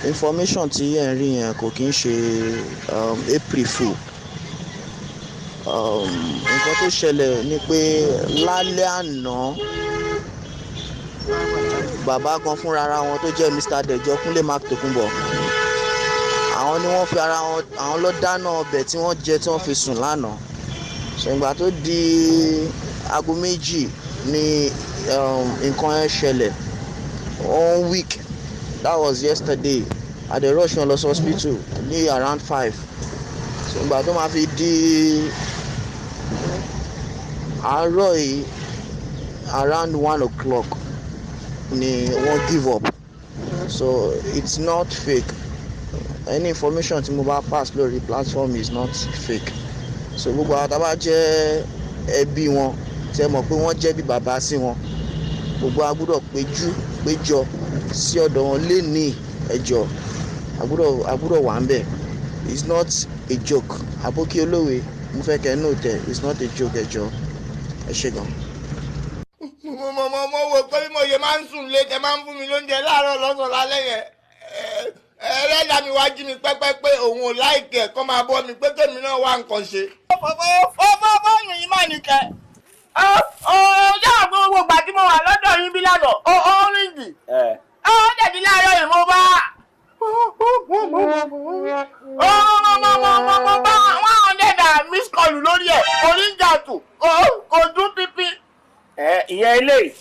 information tí ẹ̀ ń rí yẹn kò kí ń ṣe April fool. Nǹkan tó ṣẹlẹ̀ ni pé lálẹ́ àná bàbá kan fúnra wọn tó jẹ́ Mr. DEJO Kúnlé Mark Tòkunbọ̀, àwọn ni wọ́n fi ara wọn, àwọn ló dáná ọbẹ̀ tí wọ́n jẹ tí wọ́n fi sùn lánàá. Ṣùgbọ́n tó di aago 2 ni nǹkan yẹn ṣẹlẹ̀. 1 week, that was yesterday. At the rush wọn lọ sí hospital ní around 5. Ṣùgbọ́n tó máa fi di àárọ̀ yìí around 1 o'clock ni wọ́n give up. So it's not fake. Any information tí mo bá pass lórí platform is not fake. So gbogbo àwọn tá bá jẹ́ ẹbí wọn tẹ́ mọ̀ pé wọ́n jẹ́ bí bàbá sí wọn, gbogbo a gbọ́dọ̀ péjọ sí ọ̀dọ̀ wọn lénìí ẹjọ́. A gbọ́dọ̀ wà ń bẹ̀. It's not a joke. Àbókí olówe mo fẹ́ kẹ́ note ẹ̀, it's not a joke ẹjọ́. Ẹ ṣé gan. mo wo pé bí mo ṣe máa ń sùn lé tẹ máa ń fún mi lóúnjẹ láàárọ̀ lọ́sàn lálẹ́ yẹn. Ẹlẹ́dàá mi wá jí mi pẹ́pẹ́ pé òun ò láìkẹ́ ẹ̀ kọ́ máa bọ́ mi pé tèmi náà wá nǹkan ṣe. Fọ́fọ́fọ́ yìí máa nìkẹ́. Ọjọ́ àgbo gbogbo ìgbà tí mo wà lọ́dọ̀ yín bí lánàá, ó ríngì. Ó dẹ̀dí láàárọ̀ yìí mo bá. Mo bá 100 miss call lórí ẹ̀, oríńgàtù, kò dún pípí. Ìyẹn ilé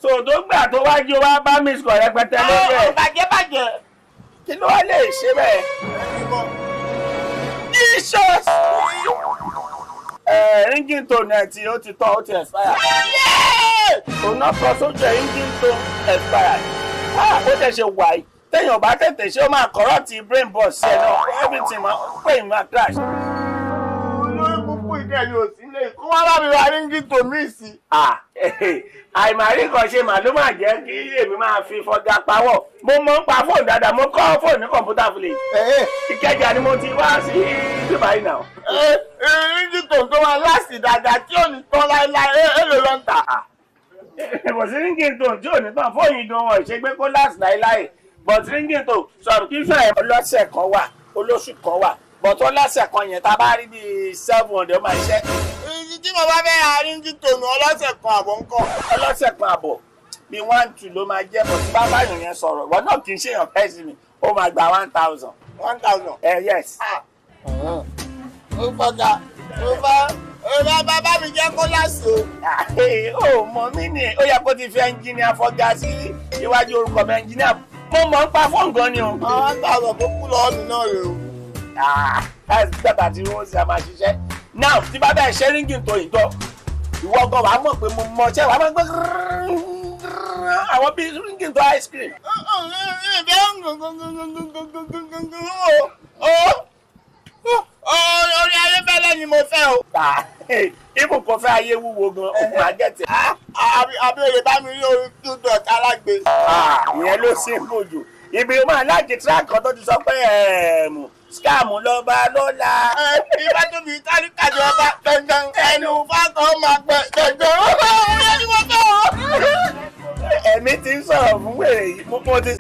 so tó gbà tó wá jí o wá bá miss call rẹpẹtẹ lórí ẹ̀. Bàjẹ́. Kí ló wá lè ṣe bẹ́ẹ̀? Jesus! Ringing tone ẹ̀ tí ó ti tán ó ti expire. Òun náà kọ sójú ẹ̀ ringing tone expire. Ó tẹ̀ ṣe wà yìí. Téèyàn bá tètè ṣe ó máa corrupt brain box ẹ̀ náà. Everything máa pè é máa crash. Olórí púpọ̀ ìdẹ́yìn ò sí lè kó wá bá mi wá ringing tone mí sí. Àìmàrí kan ṣe màlúù máa jẹ́ kí èmi máa fi fọgá pawọ́. Mo mọ̀ ń pa fóònù dáadáa, mo kọ́ fóònù ní kọ̀ǹpútà fúlẹ̀. Ìkẹjà ni mo ti wá sí Dubai náà. Ringing tone tó wá láti dáadáa tí ò ní tán láéláé èlò ló ń tà. Kò sí ringing tone tí ò ní tán fóònù ìdùn wọn ìṣègbè kó láti láéláé. But ringing tone sọ̀rọ̀ kí fẹ́ ọlọ́sẹ̀ kan wà, olóṣù kan wà. But ọlọ́sẹ̀ kan yẹn tá a bá rí bíi 700 ó máa ṣiṣẹ́. Tí mo bá fẹ́ ra ringing tone ọlọ́sẹ̀ kan àbọ̀ ńkọ́. Ọlọ́sẹ̀ kan àbọ̀ bíi 1-2 ló máa jẹ́, but bá báyìí yẹn sọ̀rọ̀ ìwọ náà kì í ṣèyàn fẹ́ sí mi ó máa gba 1,000. 1,000. Yes. Ó fọgá bá mi jẹ́ kó láṣọ. Ó mọ mí ni ó yẹ kó ti fi ẹnjìníà fọgá sí iwájú orúkọ mi ẹnjìníà. Mo mọ̀ ń pa fóònù gan ni o. 1,000 tó kú lọ́wọ́ mi náà rè o. Láti gbàgbà tí wọ́n ṣe máa ṣiṣẹ́. Now tí bá bẹ́ẹ̀ ṣe ringing tó ìjọ ìwọ gan wàá mọ̀ pé mo mọ̀ ṣẹ́ wàá máa gbọ́ àwọn bíi ringing tó ice cream. Orí ayébẹ́lẹ́ ni mo fẹ́ o. Ibù kò fẹ́ ayé wúwo gan ogun àgẹ́tẹ̀. Abẹ́rẹ́ bá mi rí orí Q-dot alágbe. Ìyẹn ló ṣe é bòjò. Ibi o máa láti track kan tó ti sọ pé scam lọ́ba lọ́la. Ibà tó fi táríkà jọba dandan ẹnu fákan máa pẹ́ dandan. Ó yẹ kí wọ́n fẹ́ o. Ẹ̀mí ti ń sọ̀rọ̀ fún wèrè yìí mo ti.